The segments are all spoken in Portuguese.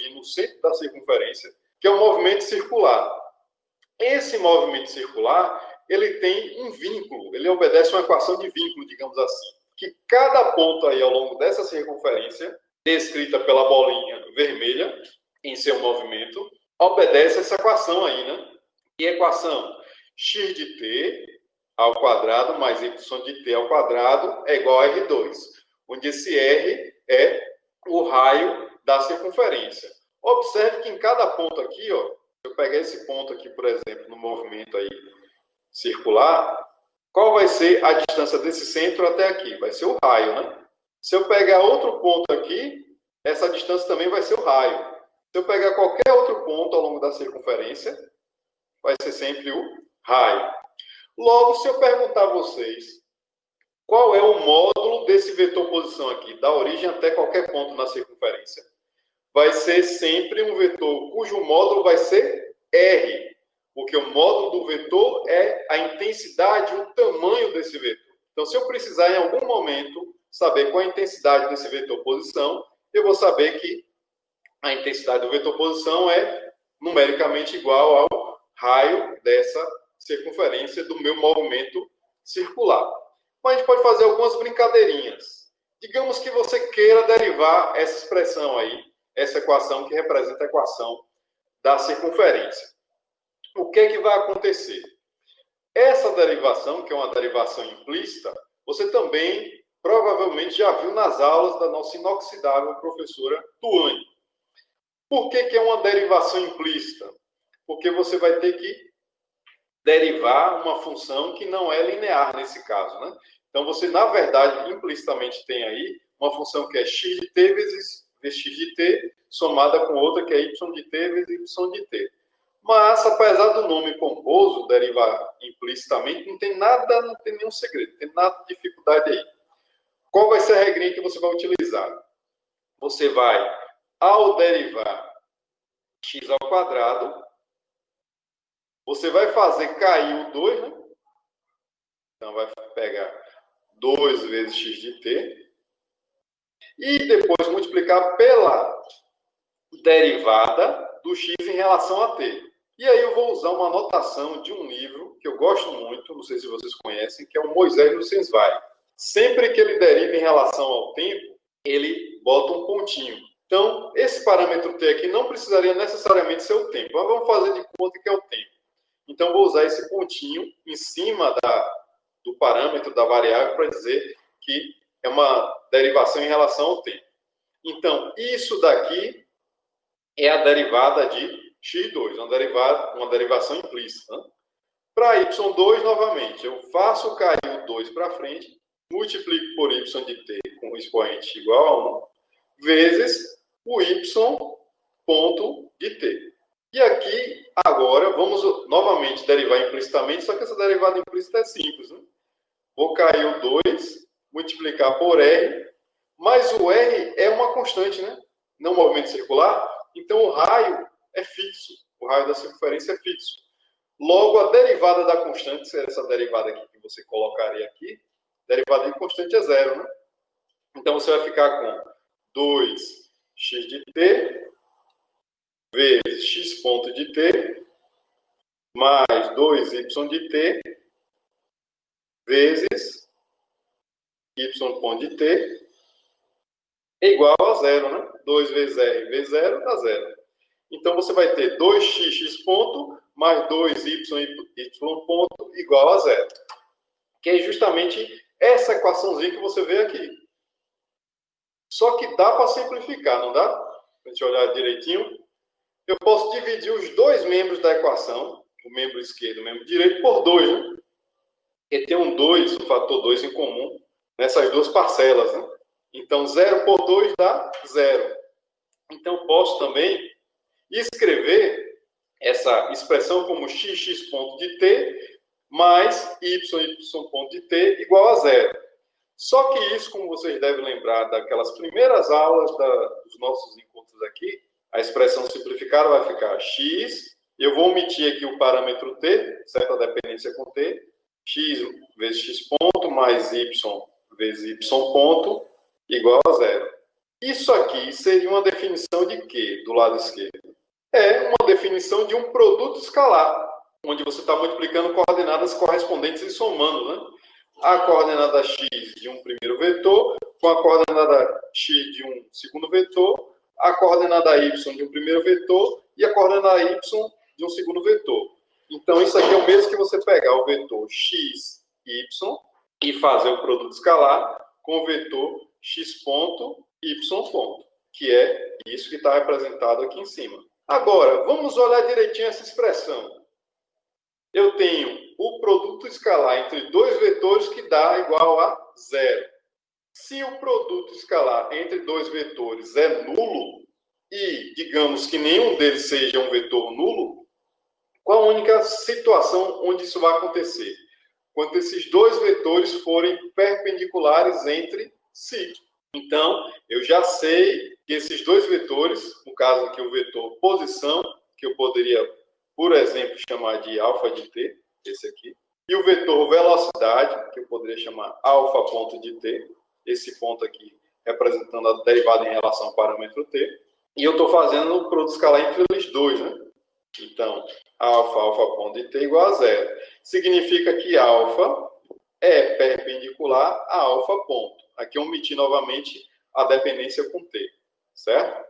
origem no centro da circunferência, que é um movimento circular. Esse movimento circular, ele tem um vínculo, ele obedece a uma equação de vínculo, digamos assim, que cada ponto aí ao longo dessa circunferência, descrita pela bolinha vermelha em seu movimento, obedece a essa equação aí, né? E a equação x de t ao quadrado mais y de t ao quadrado é igual a R2, onde esse R é o raio da circunferência. Observe que em cada ponto aqui, ó, se eu pegar esse ponto aqui, por exemplo, no movimento aí circular, qual vai ser a distância desse centro até aqui? Vai ser o raio, né? Se eu pegar outro ponto aqui, essa distância também vai ser o raio. Se eu pegar qualquer outro ponto ao longo da circunferência, vai ser sempre o raio. Logo, se eu perguntar a vocês qual é o módulo desse vetor posição aqui, da origem até qualquer ponto na circunferência, vai ser sempre um vetor cujo módulo vai ser R, porque o módulo do vetor é a intensidade, o tamanho desse vetor. Então, se eu precisar em algum momento saber qual é a intensidade desse vetor posição, eu vou saber que a intensidade do vetor posição é numericamente igual ao raio dessa circunferência do meu movimento circular. Mas a gente pode fazer algumas brincadeirinhas. Digamos que você queira derivar essa expressão aí, essa equação que representa a equação da circunferência. O que é que vai acontecer? Essa derivação, que é uma derivação implícita, você também provavelmente já viu nas aulas da nossa inoxidável professora Tuane. Por que é uma derivação implícita? Porque você vai ter que derivar uma função que não é linear nesse caso, né? Então, você, na verdade, implicitamente tem aí uma função que é x de t vezes x de t, somada com outra que é y de t vezes y de t. Mas, apesar do nome pomposo, derivar implicitamente, não tem nada, não tem nenhum segredo, não tem nada de dificuldade aí. Qual vai ser a regrinha que você vai utilizar? Você vai, ao derivar x ao quadrado, você vai fazer cair o 2, né? Então, vai pegar 2 vezes x de t. E depois multiplicar pela derivada do x em relação a t. E aí eu vou usar uma anotação de um livro que eu gosto muito, não sei se vocês conhecem, que é o Moisés Lucensweig. Sempre que ele deriva em relação ao tempo, ele bota um pontinho. Então, esse parâmetro t aqui não precisaria necessariamente ser o tempo. Mas vamos fazer de conta que é o tempo. Então, vou usar esse pontinho em cima do parâmetro da variável para dizer que é uma derivação em relação ao tempo. Então, isso daqui é a derivada de x2, uma derivação implícita. Né? Para y2, novamente, eu faço cair o 2 para frente, multiplico por y de t com o expoente igual a 1, vezes o y ponto de t. E aqui, agora, vamos novamente derivar implicitamente, só que essa derivada implícita é simples. Né? Vou cair o 2, multiplicar por r, mas o r é uma constante, né? Não um movimento circular, então o raio é fixo, o raio da circunferência é fixo. Logo, a derivada da constante, essa derivada aqui que você colocaria aqui, derivada de constante é zero, né? Então, você vai ficar com 2x de t vezes x ponto de t mais 2y de t vezes y ponto de t é igual a zero, né? 2 vezes r vezes 0 dá zero. Então, você vai ter 2x ponto mais 2y ponto igual a zero. Que é justamente essa equaçãozinha que você vê aqui. Só que dá para simplificar, não dá? Para a gente olhar direitinho. Eu posso dividir os dois membros da equação, o membro esquerdo e o membro direito, por 2, né? Porque tem um 2, um fator 2 em comum, nessas duas parcelas, né? Então, 0 por 2 dá 0. Então, posso também escrever essa expressão como x ponto de t mais y ponto de t igual a 0. Só que isso, como vocês devem lembrar daquelas primeiras aulas dos nossos encontros aqui, a expressão simplificada vai ficar x, eu vou omitir aqui o parâmetro t, certa dependência com t, x vezes x ponto mais y vezes y ponto igual a 0. Isso aqui seria uma definição de quê, do lado esquerdo? É uma definição de um produto escalar, onde você está multiplicando coordenadas correspondentes e somando, né? A coordenada x de um primeiro vetor com a coordenada x de um segundo vetor, a coordenada y de um primeiro vetor e a coordenada y de um segundo vetor. Então, isso aqui é o mesmo que você pegar o vetor x, y e fazer o produto escalar com o vetor x ponto, y ponto, que é isso que está representado aqui em cima. Agora, vamos olhar direitinho essa expressão. Eu tenho o produto escalar entre dois vetores que dá igual a zero. Se o produto escalar entre dois vetores é nulo, e digamos que nenhum deles seja um vetor nulo, qual a única situação onde isso vai acontecer? Quando esses dois vetores forem perpendiculares entre si. Então, eu já sei que esses dois vetores, no caso aqui o vetor posição, que eu poderia, por exemplo, chamar de alfa de t, esse aqui, e o vetor velocidade, que eu poderia chamar alfa ponto de t, esse ponto aqui representando a derivada em relação ao parâmetro t, e eu estou fazendo o produto escalar entre eles dois, né? Então, alfa ponto de t igual a zero. Significa que alfa é perpendicular a alfa ponto. Aqui eu omiti novamente a dependência com t, certo?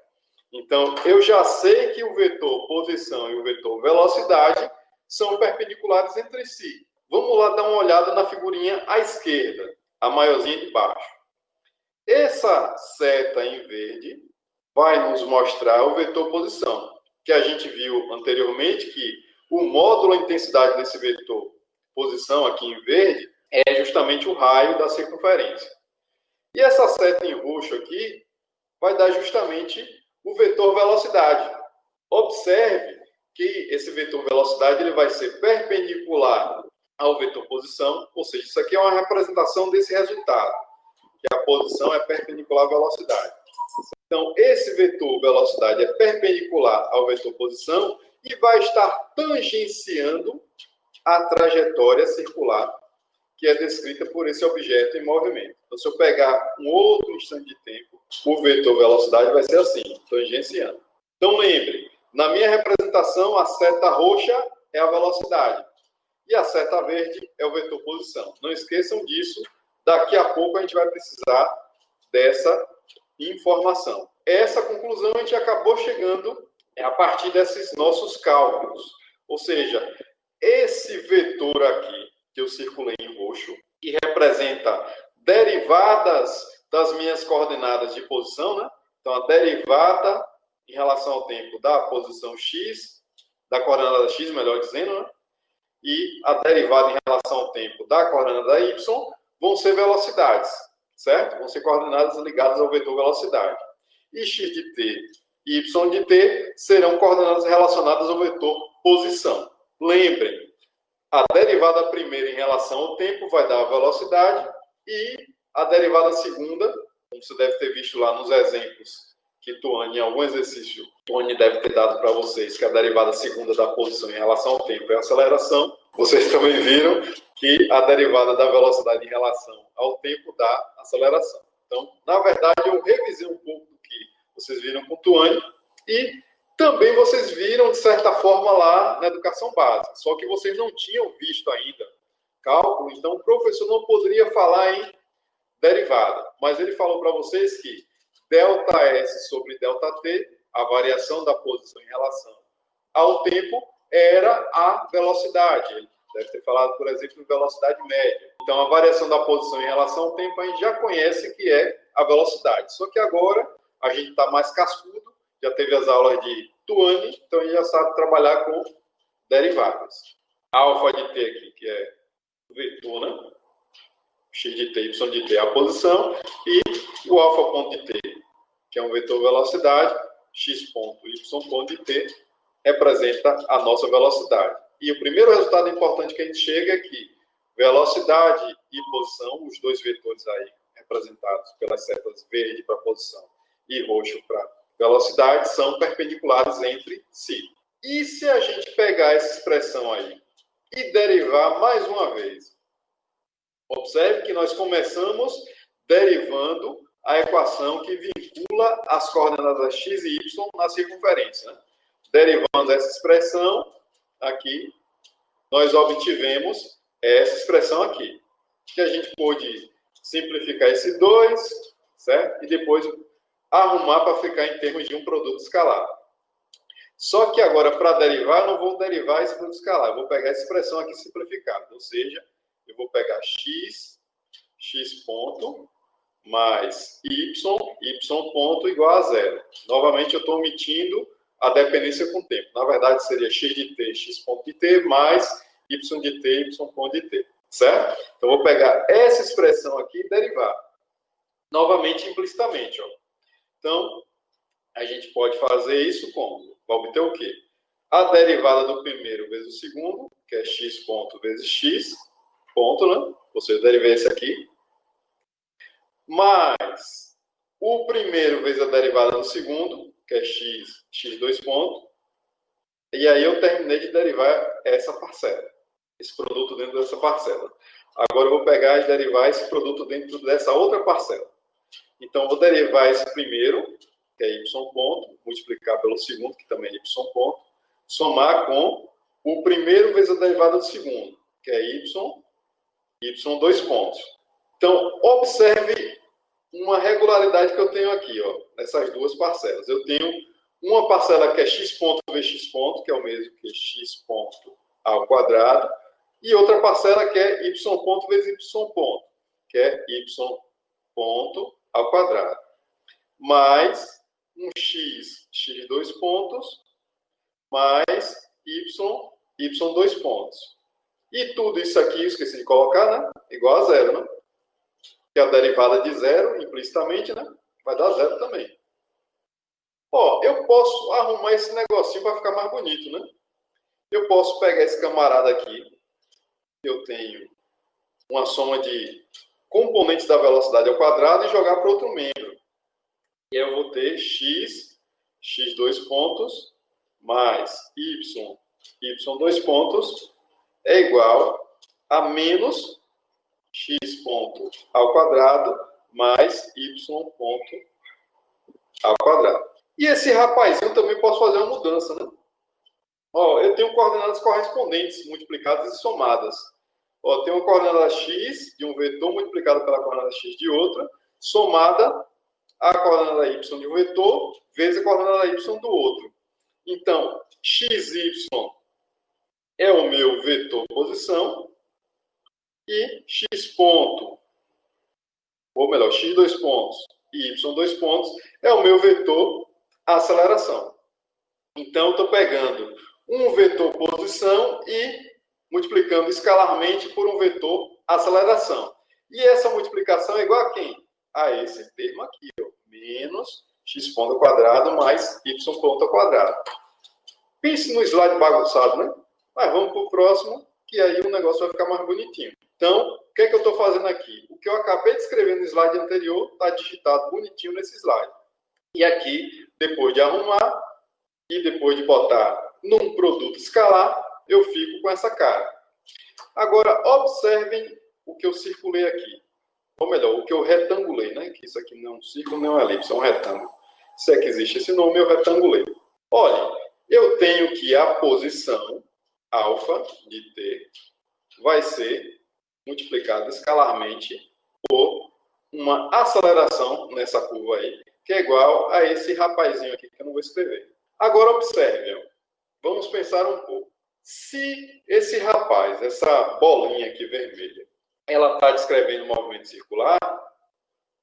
Então, eu já sei que o vetor posição e o vetor velocidade são perpendiculares entre si. Vamos lá dar uma olhada na figurinha à esquerda, a maiorzinha de baixo. Essa seta em verde vai nos mostrar o vetor posição, que a gente viu anteriormente que o módulo intensidade desse vetor posição aqui em verde é justamente o raio da circunferência. E essa seta em roxo aqui vai dar justamente o vetor velocidade. Observe que esse vetor velocidade ele vai ser perpendicular ao vetor posição, ou seja, isso aqui é uma representação desse resultado, que a posição é perpendicular à velocidade. Então, esse vetor velocidade é perpendicular ao vetor posição e vai estar tangenciando a trajetória circular que é descrita por esse objeto em movimento. Então, se eu pegar um outro instante de tempo, o vetor velocidade vai ser assim, tangenciando. Então, lembre, na minha representação, a seta roxa é a velocidade e a seta verde é o vetor posição. Não esqueçam disso, daqui a pouco a gente vai precisar dessa informação. Essa conclusão a gente acabou chegando a partir desses nossos cálculos. Ou seja, esse vetor aqui, que eu circulei em roxo, que representa derivadas das minhas coordenadas de posição, né? Então, a derivada em relação ao tempo da posição x, da coordenada x, melhor dizendo, né? E a derivada em relação ao tempo da coordenada y vão ser velocidades, certo? Vão ser coordenadas ligadas ao vetor velocidade. E x de t e y de t serão coordenadas relacionadas ao vetor posição. Lembrem, a derivada primeira em relação ao tempo vai dar a velocidade e a derivada segunda, como você deve ter visto lá nos exemplos que Tuane, em algum exercício, Tuane deve ter dado para vocês, que a derivada segunda da posição em relação ao tempo é a aceleração. Vocês também viram que a derivada da velocidade em relação ao tempo dá aceleração. Então, na verdade, eu revisei um pouco do que vocês viram com Tuane e também vocês viram, de certa forma, lá na educação básica, só que vocês não tinham visto ainda cálculo, então o professor não poderia falar em derivada, mas ele falou para vocês que ΔS sobre ΔT, a variação da posição em relação ao tempo, era a velocidade. Ele deve ter falado, por exemplo, em velocidade média. Então, a variação da posição em relação ao tempo, a gente já conhece que é a velocidade. Só que agora, a gente está mais cascudo, já teve as aulas de Tuane, então a gente já sabe trabalhar com derivadas. Alfa de t aqui, que é o vetor, né? X de t, y de t é a posição, e o alfa ponto de t, que é um vetor velocidade, x ponto, y ponto de t, representa a nossa velocidade. E o primeiro resultado importante que a gente chega é que velocidade e posição, os dois vetores aí representados pelas setas verde para posição e roxo para velocidade, são perpendiculares entre si. E se a gente pegar essa expressão aí e derivar mais uma vez? Observe que nós começamos derivando a equação que vincula as coordenadas x e y na circunferência. Né? Derivando essa expressão aqui, nós obtivemos essa expressão aqui, que a gente pôde simplificar esse 2, certo? E depois arrumar para ficar em termos de um produto escalar. Só que agora, para derivar, eu não vou derivar esse produto escalar. Eu vou pegar essa expressão aqui simplificada. Ou seja, eu vou pegar x ponto, mais y ponto igual a zero. Novamente, eu estou omitindo a dependência com o tempo. Na verdade, seria x de t, x ponto de t, mais y de t, y ponto de t. Certo? Então, eu vou pegar essa expressão aqui e derivar. Novamente, implicitamente. Ó. Então, a gente pode fazer isso como? Vai obter o quê? A derivada do primeiro vezes o segundo, que é x ponto vezes x ponto, né? Ou seja, eu derivei esse aqui. Mais o primeiro vezes a derivada do segundo, que é x2 ponto. E aí eu terminei de derivar essa parcela. Esse produto dentro dessa parcela. Agora eu vou pegar e derivar esse produto dentro dessa outra parcela. Então, eu vou derivar esse primeiro, que é y ponto, multiplicar pelo segundo, que também é y ponto, somar com o primeiro vezes a derivada do segundo, que é y2 pontos. Então, observe uma regularidade que eu tenho aqui, ó, nessas duas parcelas. Eu tenho uma parcela que é x ponto vezes x ponto, que é o mesmo que x ponto ao quadrado, e outra parcela que é y ponto vezes y ponto, que é y ponto ao quadrado, mais um x2 pontos, mais y2 pontos. E tudo isso aqui, esqueci de colocar, né? Igual a zero, né? Que é a derivada de zero, implicitamente, né? Vai dar zero também. Ó, eu posso arrumar esse negocinho para ficar mais bonito, né? Eu posso pegar esse camarada aqui, eu tenho uma soma de componentes da velocidade ao quadrado e jogar para outro membro. E aí eu vou ter x2 pontos, mais y2 pontos, é igual a menos x ponto ao quadrado, mais y ponto ao quadrado. E esse rapazinho também posso fazer uma mudança, né? Ó, eu tenho coordenadas correspondentes, multiplicadas e somadas. Ó, tem uma coordenada x de um vetor multiplicada pela coordenada x de outra, somada a coordenada y de um vetor vezes a coordenada y do outro. Então, xy é o meu vetor posição e x ponto, ou melhor, x2 pontos e y2 pontos é o meu vetor aceleração. Então, eu estou pegando um vetor posição e multiplicando escalarmente por um vetor aceleração. E essa multiplicação é igual a quem? A esse termo aqui, ó, menos x ponto ao quadrado mais y ponto ao quadrado. Pense no slide bagunçado, né? Mas vamos para o próximo, que aí o negócio vai ficar mais bonitinho. Então, o que é que eu estou fazendo aqui? O que eu acabei de escrever no slide anterior está digitado bonitinho nesse slide. E aqui, depois de arrumar e depois de botar num produto escalar, eu fico com essa cara. Agora, observem o que eu circulei aqui. Ou melhor, o que eu retangulei, né? Que isso aqui não é um círculo, nem uma elipse, é um retângulo. Se é que existe esse nome, eu retangulei. Olha, eu tenho que a posição alfa de t vai ser multiplicada escalarmente por uma aceleração nessa curva aí, que é igual a esse rapazinho aqui que eu não vou escrever. Agora, observe, ó. Vamos pensar um pouco. Se esse rapaz, essa bolinha aqui vermelha, ela está descrevendo um movimento circular,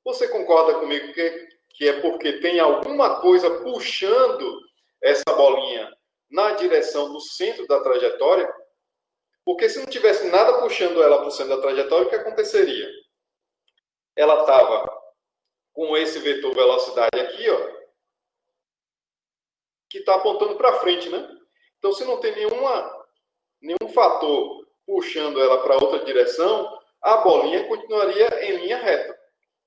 você concorda comigo que é porque tem alguma coisa puxando essa bolinha na direção do centro da trajetória? Porque se não tivesse nada puxando ela para o centro da trajetória, o que aconteceria? Ela estava com esse vetor velocidade aqui, ó, que está apontando para frente, né? Então, se não tem nenhum fator puxando ela para outra direção, a bolinha continuaria em linha reta.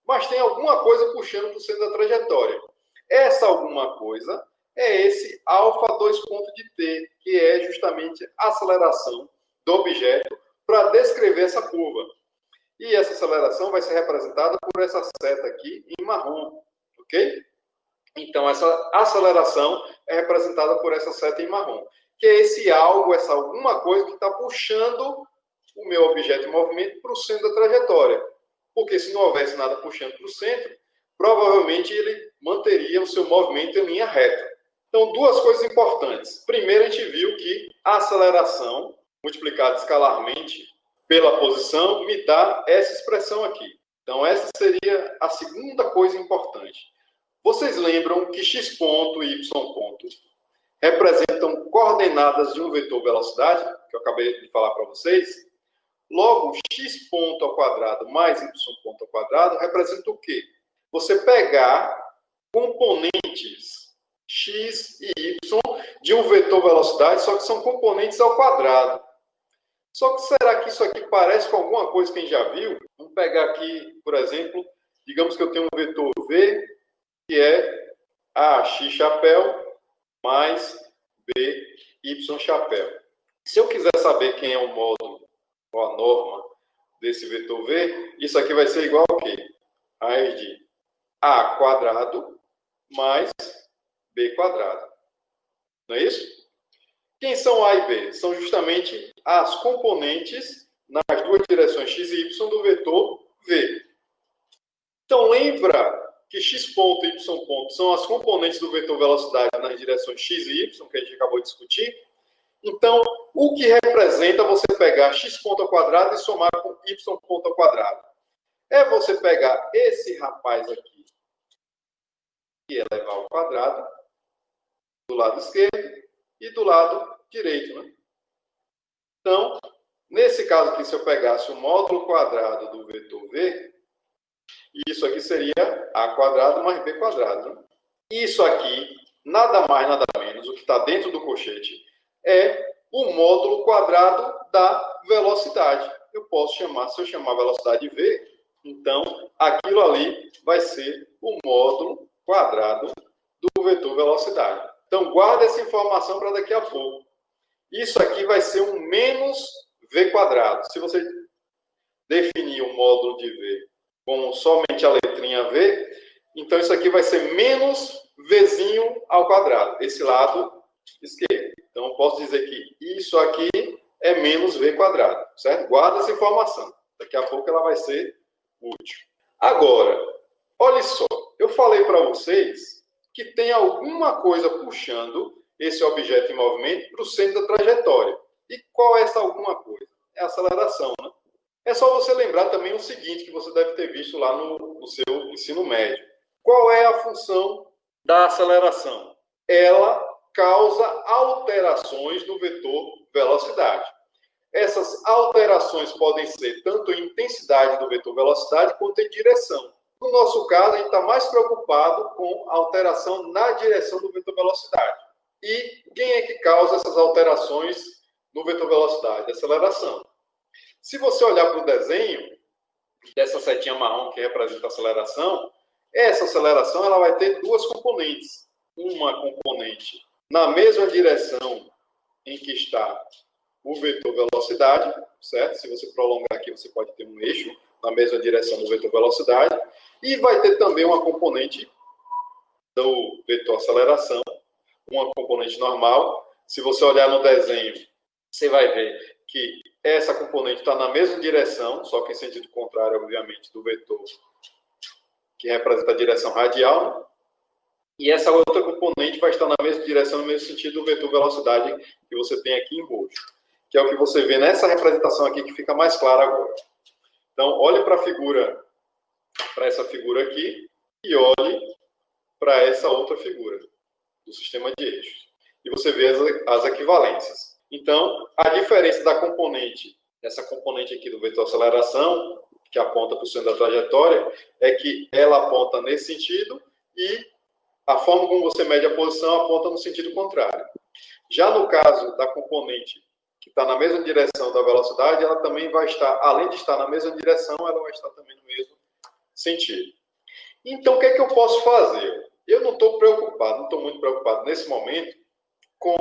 Mas tem alguma coisa puxando para o centro da trajetória. Essa alguma coisa é esse α2 ponto de t, que é justamente a aceleração do objeto para descrever essa curva. E essa aceleração vai ser representada por essa seta aqui em marrom, ok? Então, essa aceleração é representada por essa seta em marrom, que é esse algo, essa alguma coisa que está puxando o meu objeto em movimento para o centro da trajetória. Porque se não houvesse nada puxando para o centro, provavelmente ele manteria o seu movimento em linha reta. Então, duas coisas importantes. Primeiro, a gente viu que a aceleração multiplicada escalarmente pela posição me dá essa expressão aqui. Então, essa seria a segunda coisa importante. Vocês lembram que x ponto e y ponto representam coordenadas de um vetor velocidade, que eu acabei de falar para vocês? Logo, x ponto ao quadrado mais y ponto ao quadrado representa o quê? Você pegar componentes x e y de um vetor velocidade, só que são componentes ao quadrado. Só que será que isso aqui parece com alguma coisa que a gente já viu? Vamos pegar aqui, por exemplo, digamos que eu tenho um vetor v, que é ax chapéu mais by chapéu. Se eu quiser saber quem é o módulo ou a norma desse vetor v, isso aqui vai ser igual ao quê? Raiz de a quadrado mais b quadrado. Não é isso? Quem são A e B? São justamente as componentes nas duas direções x e y do vetor V. Então, lembra que x ponto e y ponto são as componentes do vetor velocidade nas direções x e y, que a gente acabou de discutir? Então, o que representa você pegar x ponto ao quadrado e somar com y ponto ao quadrado? É você pegar esse rapaz aqui, que é elevar ao quadrado, do lado esquerdo, e do lado direito, né? Então, nesse caso aqui, se eu pegasse o módulo quadrado do vetor V, isso aqui seria A quadrado mais B quadrado. Né? Isso aqui, nada mais, nada menos, o que está dentro do colchete, é o módulo quadrado da velocidade. Eu posso chamar, se eu chamar velocidade V, então, aquilo ali vai ser o módulo quadrado do vetor velocidade. Então, guarda essa informação para daqui a pouco. Isso aqui vai ser um menos v quadrado. Se você definir o módulo de v com somente a letrinha v, então isso aqui vai ser menos vzinho ao quadrado, esse lado esquerdo. Então, eu posso dizer que isso aqui é menos v quadrado, certo? Guarda essa informação. Daqui a pouco ela vai ser útil. Agora, olha só, eu falei para vocês que tem alguma coisa puxando esse objeto em movimento para o centro da trajetória. E qual é essa alguma coisa? É a aceleração, né? É só você lembrar também o seguinte, que você deve ter visto lá no seu ensino médio. Qual é a função da aceleração? Ela causa alterações no vetor velocidade. Essas alterações podem ser tanto em intensidade do vetor velocidade quanto em direção. No nosso caso, a gente está mais preocupado com a alteração na direção do vetor velocidade. E quem é que causa essas alterações no vetor velocidade? A aceleração. Se você olhar para o desenho dessa setinha marrom que representa a aceleração, essa aceleração ela vai ter duas componentes. Uma componente na mesma direção em que está o vetor velocidade, certo? Se você prolongar aqui, você pode ter um eixo na mesma direção do vetor velocidade. E vai ter também uma componente do vetor aceleração, uma componente normal. Se você olhar no desenho, você vai ver que essa componente está na mesma direção, só que em sentido contrário, obviamente, do vetor que representa a direção radial. E essa outra componente vai estar na mesma direção, no mesmo sentido do vetor velocidade que você tem aqui em roxo, que é o que você vê nessa representação aqui, que fica mais claro agora. Então, olhe para a figura, para essa figura aqui, e olhe para essa outra figura do sistema de eixos. E você vê as equivalências. Então, a diferença da componente, essa componente aqui do vetor aceleração, que aponta para o centro da trajetória, é que ela aponta nesse sentido e a forma como você mede a posição aponta no sentido contrário. Já no caso da componente que está na mesma direção da velocidade, ela também vai estar, além de estar na mesma direção, ela vai estar também no mesmo sentido. Então, o que é que eu posso fazer? Eu não estou preocupado, não estou muito preocupado nesse momento com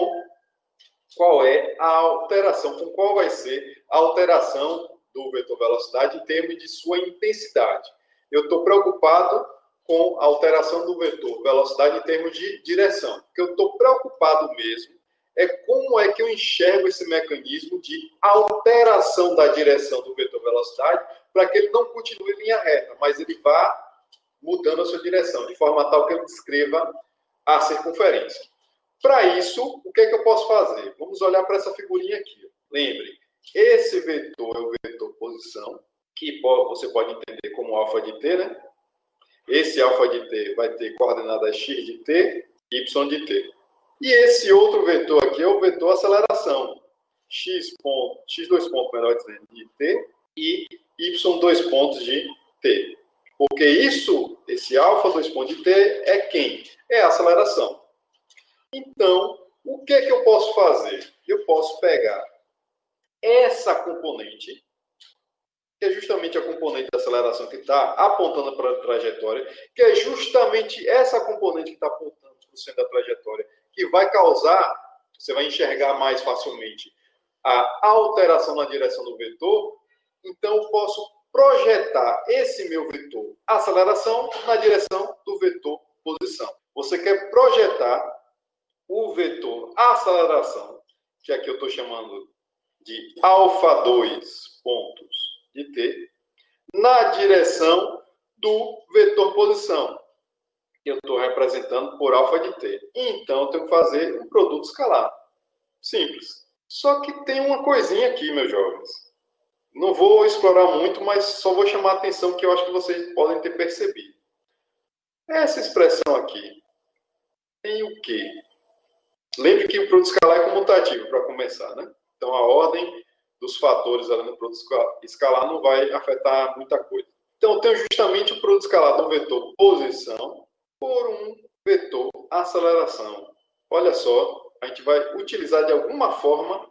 qual é a alteração, com qual vai ser a alteração do vetor velocidade em termos de sua intensidade. Eu estou preocupado com a alteração do vetor velocidade em termos de direção. O que eu estou preocupado mesmo é como é que eu enxergo esse mecanismo de alteração da direção do vetor velocidade para que ele não continue em linha reta, mas ele vá mudando a sua direção, de forma tal que eu descreva a circunferência. Para isso, o que é que eu posso fazer? Vamos olhar para essa figurinha aqui. Lembre, esse vetor é o vetor posição, que você pode entender como alfa de t, né? Esse alfa de t vai ter coordenadas x de t e y de t. E esse outro vetor aqui é o vetor aceleração. X dois pontos, melhor dizendo, de t e y dois pontos de t. Porque esse alfa dois pontos de t é quem? É a aceleração. Então, o que é que eu posso fazer? Eu posso pegar essa componente, que é justamente a componente da aceleração que está apontando para a trajetória, que é justamente essa componente que está apontando para o centro da trajetória, que vai causar, você vai enxergar mais facilmente, a alteração na direção do vetor. Então, eu posso projetar esse meu vetor aceleração na direção do vetor posição. Você quer projetar o vetor aceleração, que aqui eu estou chamando de alfa 2 pontos de t, na direção do vetor posição, que eu estou representando por alfa de t. Então, eu tenho que fazer um produto escalar. Simples. Só que tem uma coisinha aqui, meus jovens. Não vou explorar muito, mas só vou chamar a atenção que eu acho que vocês podem ter percebido. Essa expressão aqui tem o quê? Lembre que o produto escalar é comutativo, para começar, né? Então, a ordem dos fatores ali no produto escalar não vai afetar muita coisa. Então, eu tenho justamente o produto escalar do vetor posição por um vetor aceleração. Olha só, a gente vai utilizar de alguma forma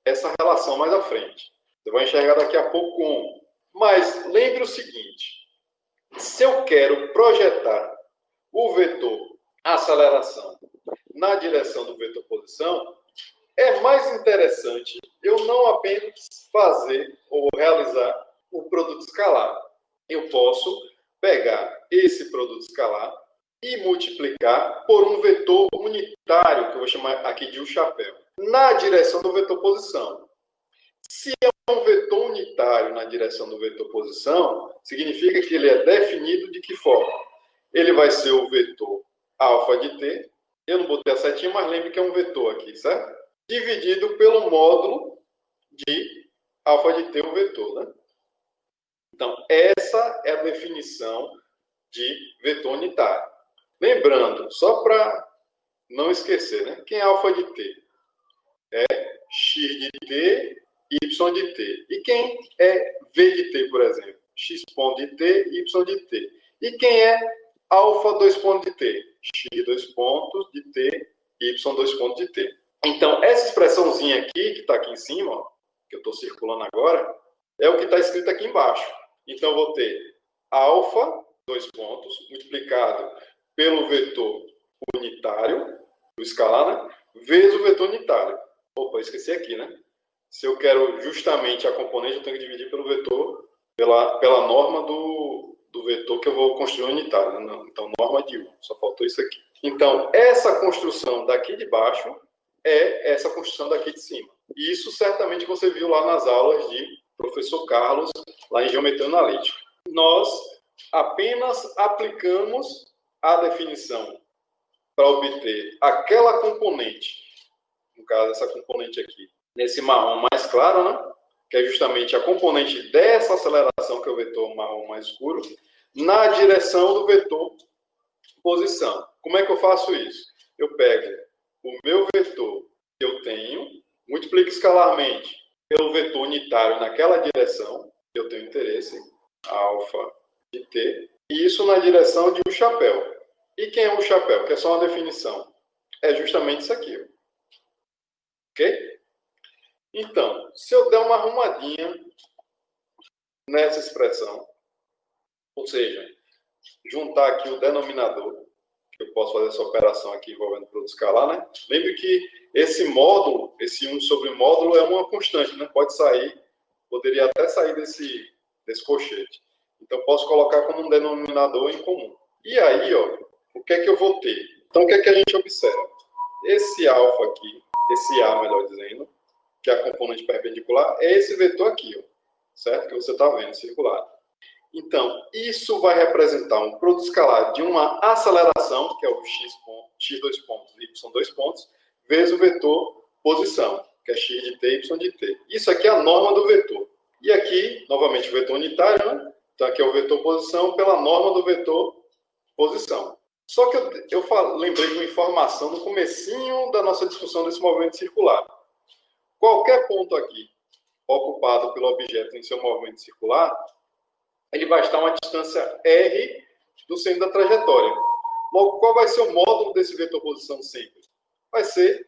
essa relação mais à frente. Você vai enxergar daqui a pouco como. Mas lembre o seguinte, se eu quero projetar o vetor aceleração na direção do vetor posição, é mais interessante eu não apenas fazer ou realizar o produto escalar. Eu posso pegar esse produto escalar e multiplicar por um vetor unitário, que eu vou chamar aqui de U-chapéu, na direção do vetor posição. Se é um vetor unitário na direção do vetor posição, significa que ele é definido de que forma? Ele vai ser o vetor alfa de t, eu não botei a setinha, mas lembre que é um vetor aqui, certo? Dividido pelo módulo de alfa de t, o vetor, né? Então, essa é a definição de vetor unitário. Lembrando, só para não esquecer, né? Quem é alfa de t? É x de t, y de t. E quem é v de t, por exemplo? X ponto de t, y de t. E quem é alfa 2 pontos de t? X 2 pontos de t, y 2 pontos de t. Então, essa expressãozinha aqui, que está aqui em cima, ó, que eu estou circulando agora, é o que está escrito aqui embaixo. Então, eu vou ter alfa, 2 pontos, multiplicado pelo vetor unitário, do escalar, né? Vezes o vetor unitário. Opa, eu esqueci aqui, né? Se eu quero justamente a componente, eu tenho que dividir pelo vetor, pela norma do vetor que eu vou construir unitário. Né? Então, norma de 1. Só faltou isso aqui. Então, essa construção daqui de baixo é essa construção daqui de cima. E isso certamente você viu lá nas aulas de professor Carlos, lá em Geometria Analítica. Nós apenas aplicamos a definição para obter aquela componente, no caso, essa componente aqui, nesse marrom mais claro, né? Que é justamente a componente dessa aceleração, que é o vetor marrom mais escuro, na direção do vetor posição. Como é que eu faço isso? Eu pego o meu vetor que eu tenho, multiplico escalarmente pelo vetor unitário naquela direção que eu tenho interesse, alfa de t, e isso na direção de U-chapéu. E quem é o U-chapéu? Que é só uma definição. É justamente isso aqui. Ok? Então, se eu der uma arrumadinha nessa expressão, ou seja, juntar aqui o denominador, que eu posso fazer essa operação aqui envolvendo o produto escalar, né? Lembre que esse módulo, esse 1 sobre módulo, é uma constante, né? Pode sair, poderia até sair desse colchete. Então, posso colocar como um denominador em comum. E aí, ó, o que é que eu vou ter? Então, o que é que a gente observa? Esse alfa aqui, esse A, melhor dizendo, que é a componente perpendicular, é esse vetor aqui, ó, certo? Que você está vendo, circular. Então, isso vai representar um produto escalar de uma aceleração, que é o x2 pontos, y2 pontos, vezes o vetor posição, que é x de t, y de t. Isso aqui é a norma do vetor. E aqui, novamente, o vetor unitário, né? Então, aqui é o vetor posição pela norma do vetor posição. Só que eu lembrei de uma informação no comecinho da nossa discussão desse movimento circular. Qualquer ponto aqui ocupado pelo objeto em seu movimento circular, ele vai estar a uma distância r do centro da trajetória. Logo, qual vai ser o módulo desse vetor posição sempre? Vai ser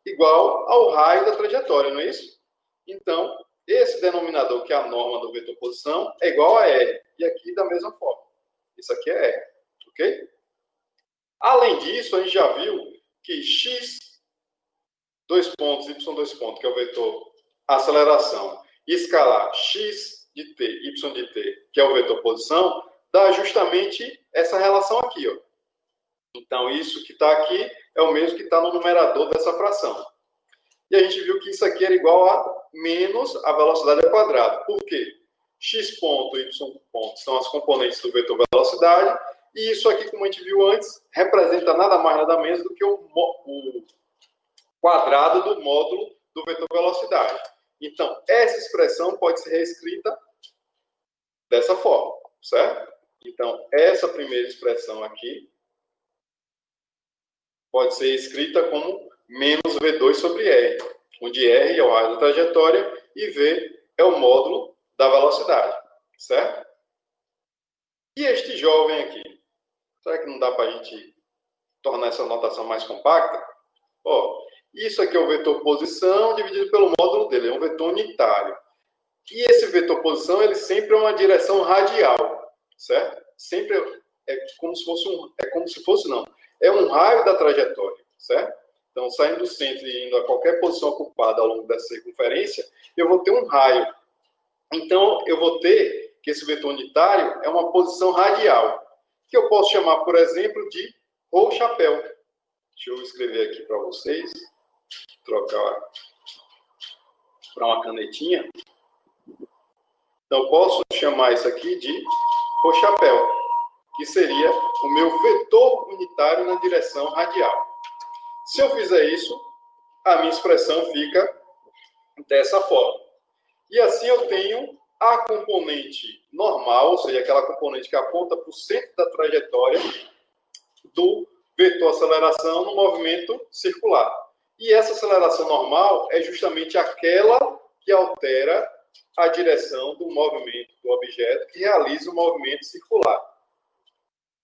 igual ao raio da trajetória, não é isso? Então, esse denominador, que é a norma do vetor posição, é igual a r. E aqui da mesma forma. Isso aqui é r. Ok? Além disso, a gente já viu que x, 2 pontos, y, 2 pontos, que é o vetor aceleração, e escalar x de t, y de t, que é o vetor posição, dá justamente essa relação aqui, ó. Então, isso que está aqui é o mesmo que está no numerador dessa fração. E a gente viu que isso aqui era igual a menos a velocidade ao quadrado. Por quê? X ponto e Y ponto são as componentes do vetor velocidade, e isso aqui, como a gente viu antes, representa nada mais, nada menos do que o quadrado do módulo do vetor velocidade. Então, essa expressão pode ser reescrita dessa forma, certo? Então, essa primeira expressão aqui pode ser escrita como menos V2 sobre R, onde R é o raio da trajetória e V é o módulo da velocidade, certo? E este jovem aqui? Será que não dá para a gente tornar essa notação mais compacta? Ó, isso aqui é o vetor posição dividido pelo módulo dele, é um vetor unitário. E esse vetor posição, ele sempre é uma direção radial, certo? Sempre é como se fosse não. É um raio da trajetória, certo? Então, saindo do centro e indo a qualquer posição ocupada ao longo dessa circunferência, eu vou ter um raio. Então, eu vou ter que esse vetor unitário é uma posição radial, que eu posso chamar, por exemplo, de Rho chapéu. Deixa eu escrever aqui para vocês, trocar para uma canetinha. Então, eu posso chamar isso aqui de Rho chapéu, que seria o meu vetor unitário na direção radial. Se eu fizer isso, a minha expressão fica dessa forma. E assim eu tenho a componente normal, ou seja, aquela componente que aponta para o centro da trajetória do vetor aceleração no movimento circular. E essa aceleração normal é justamente aquela que altera a direção do movimento do objeto que realiza o movimento circular.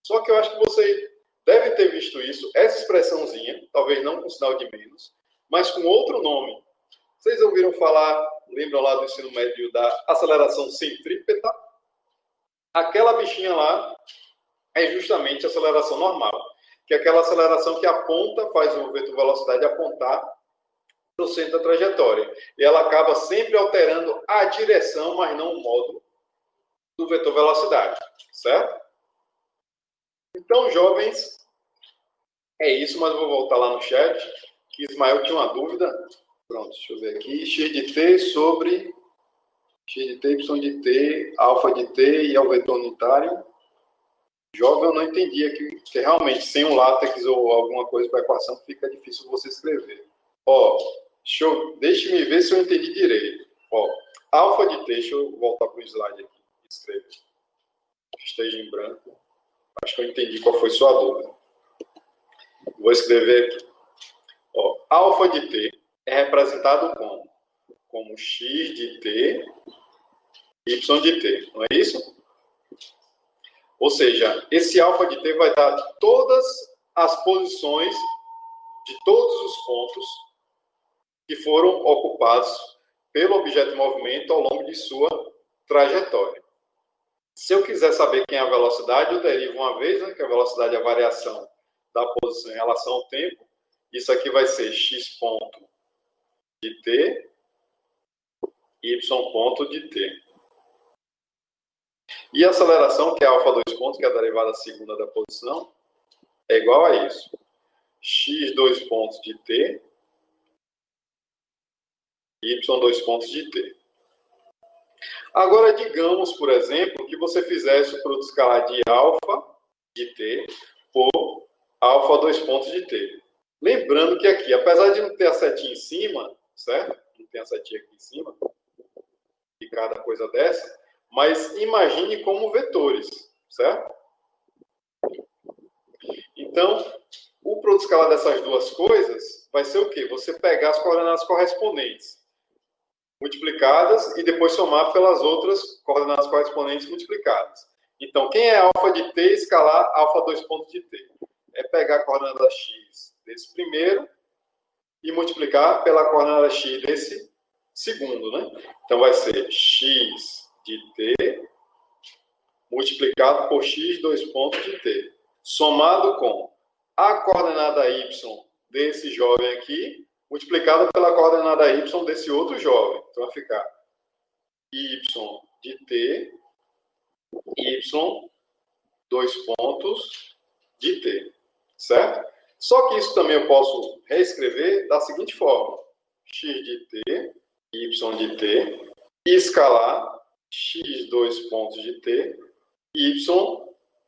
Só que eu acho que você deve ter visto isso, essa expressãozinha, talvez não com sinal de menos, mas com outro nome. Vocês ouviram falar, lembram lá do ensino médio, da aceleração centrípeta? Aquela bichinha lá é justamente a aceleração normal, que é aquela aceleração que aponta, faz o vetor velocidade apontar para o centro da trajetória. E ela acaba sempre alterando a direção, mas não o módulo do vetor velocidade, certo? Então, jovens, é isso, mas eu vou voltar lá no chat, que Ismael tinha uma dúvida. Pronto, deixa eu ver aqui. X de t sobre x de t, y de t, alfa de t e ao vetor unitário. Jovem, eu não entendi aqui, que realmente sem um látex ou alguma coisa para a equação fica difícil você escrever. Ó, deixa-me ver se eu entendi direito. Ó, alfa de t, deixa eu voltar para o slide aqui e escrever. Esteja em branco. Acho que eu entendi qual foi sua dúvida. Vou escrever aqui. Ó, alfa de t é representado como x de t, y de t, não é isso? Ou seja, esse alfa de t vai dar todas as posições de todos os pontos que foram ocupados pelo objeto em movimento ao longo de sua trajetória. Se eu quiser saber quem é a velocidade, eu derivo uma vez, né, que a velocidade é a variação da posição em relação ao tempo. Isso aqui vai ser x ponto de t y ponto de t. E a aceleração, que é alfa 2 pontos, que é a derivada segunda da posição, é igual a isso. X 2 pontos de t, y 2 pontos de t. Agora, digamos, por exemplo, que você fizesse o produto escalar de alfa de t por alfa 2 pontos de t. Lembrando que aqui, apesar de não ter a setinha em cima, certo? Não tem a setinha aqui em cima, de cada coisa dessa, mas imagine como vetores, certo? Então, o produto escalar dessas duas coisas vai ser o quê? Você pegar as coordenadas correspondentes multiplicadas e depois somar pelas outras coordenadas correspondentes multiplicadas. Então, quem é alfa de t escalar alfa 2 pontos de t? É pegar a coordenada x desse primeiro e multiplicar pela coordenada x desse segundo, né? Então, vai ser x de t multiplicado por x 2 pontos de t, somado com a coordenada y desse jovem aqui, multiplicada pela coordenada y desse outro jovem. Então, vai ficar y de t, y 2 pontos de t, certo? Só que isso também eu posso reescrever da seguinte forma: x de t, y de t, escalar x 2 pontos de t, y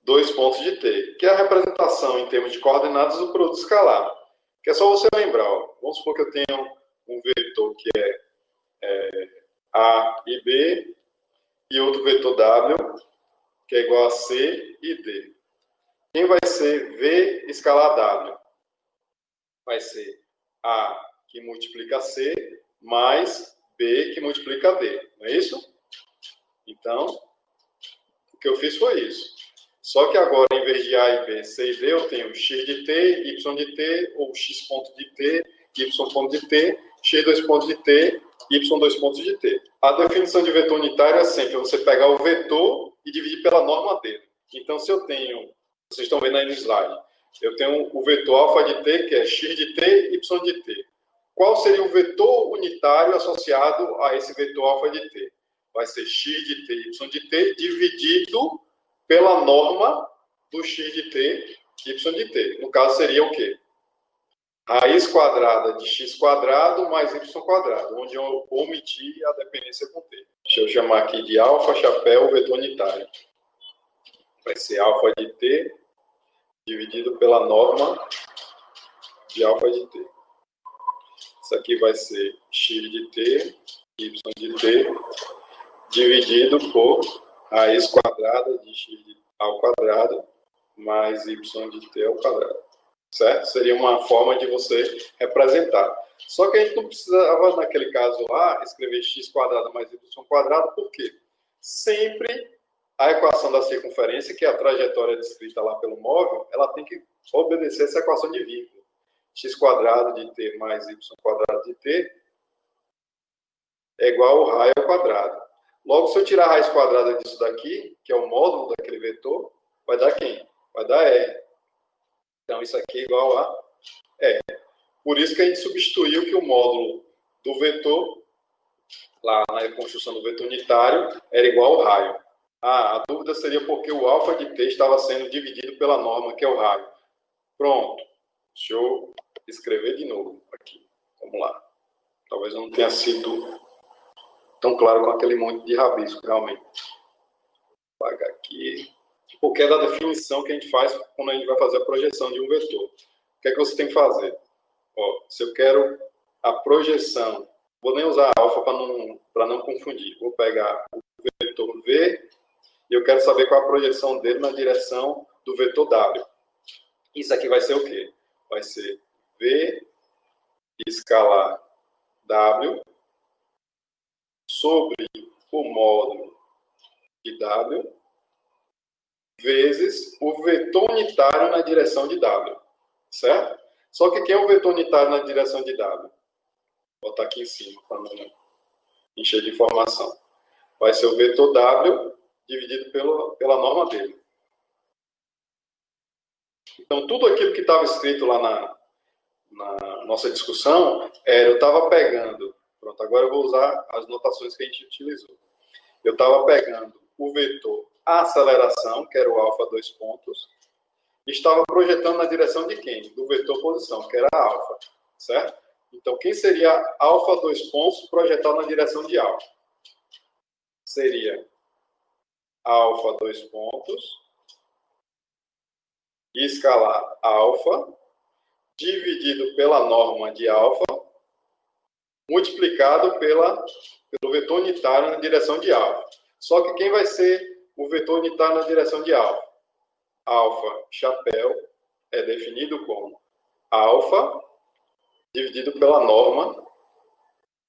2 pontos de t, que é a representação em termos de coordenadas do produto escalar. Que é só você lembrar, ó. Vamos supor que eu tenho um vetor que é A e B, e outro vetor W, que é igual a C e D. Quem vai ser V escalar W? Vai ser A que multiplica C, mais B que multiplica D. Não é isso? Então, o que eu fiz foi isso. Só que agora, em vez de A e B, C e D, eu tenho x de t, y de t, ou x ponto de t, y ponto de t, x 2 pontos de t, y 2 pontos de t. A definição de vetor unitário é sempre você pegar o vetor e dividir pela norma dele. Então, se eu tenho, vocês estão vendo aí no slide, eu tenho o vetor alfa de t, que é x de t, y de t. Qual seria o vetor unitário associado a esse vetor alfa de t? Vai ser x de t, y de t, dividido pela norma do x de t, y de t. No caso, seria o quê? Raiz quadrada de x quadrado mais y quadrado, onde eu omiti a dependência com t. Deixa eu chamar aqui de alfa, chapéu, vetor unitário. Vai ser alfa de t dividido pela norma de alfa de t. Isso aqui vai ser x de t, y de t, dividido por raiz quadrada de x ao quadrado mais y de t ao quadrado. Certo? Seria uma forma de você representar. Só que a gente não precisava, naquele caso lá, escrever x quadrado mais y quadrado, por quê? Sempre a equação da circunferência, que é a trajetória descrita lá pelo móvel, ela tem que obedecer essa equação de vínculo. X quadrado de t mais y quadrado de t é igual ao raio ao quadrado. Logo, se eu tirar a raiz quadrada disso daqui, que é o módulo daquele vetor, vai dar quem? Vai dar R. Então, isso aqui é igual a R. Por isso que a gente substituiu que o módulo do vetor, lá na construção do vetor unitário, era igual ao raio. A dúvida seria porque o alfa de t estava sendo dividido pela norma, que é o raio. Pronto. Deixa eu escrever de novo aqui. Vamos lá. Talvez eu não tenha sido tão claro com aquele monte de rabisco, realmente. Vou apagar aqui. Porque é da definição que a gente faz quando a gente vai fazer a projeção de um vetor. O que é que você tem que fazer? Ó, se eu quero a projeção, vou nem usar alfa para não confundir. Vou pegar o vetor V e eu quero saber qual a projeção dele na direção do vetor W. Isso aqui vai ser o quê? Vai ser V escalar W sobre o módulo de W vezes o vetor unitário na direção de W, certo? Só que quem é o vetor unitário na direção de W? Vou botar aqui em cima para não encher de informação. Vai ser o vetor W dividido pela norma dele. Então, tudo aquilo que estava escrito lá na nossa discussão, eu estava pegando Pronto, agora eu vou usar as notações que a gente utilizou. Eu estava pegando o vetor aceleração, que era o alfa 2 pontos, e estava projetando na direção de quem? Do vetor posição, que era alfa, certo? Então, quem seria alfa 2 pontos projetado na direção de alfa? Seria alfa 2 pontos, escalar alfa, dividido pela norma de alfa, multiplicado pelo vetor unitário na direção de alfa. Só que quem vai ser o vetor unitário na direção de alfa? Alfa chapéu é definido como alfa dividido pela norma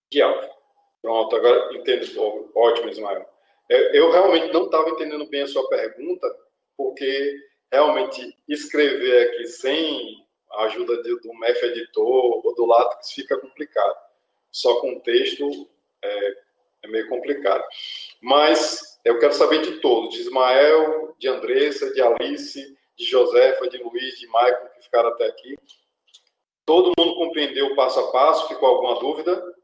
de alfa. Pronto, agora entendo. Ótimo, Ismael. Eu realmente não estava entendendo bem a sua pergunta, porque realmente escrever aqui sem a ajuda do MEF Editor ou do LaTeX fica complicado. Só com texto é meio complicado. Mas eu quero saber de todos, de Ismael, de Andressa, de Alice, de Josefa, de Luiz, de Maicon, que ficaram até aqui. Todo mundo compreendeu o passo a passo? Ficou alguma dúvida?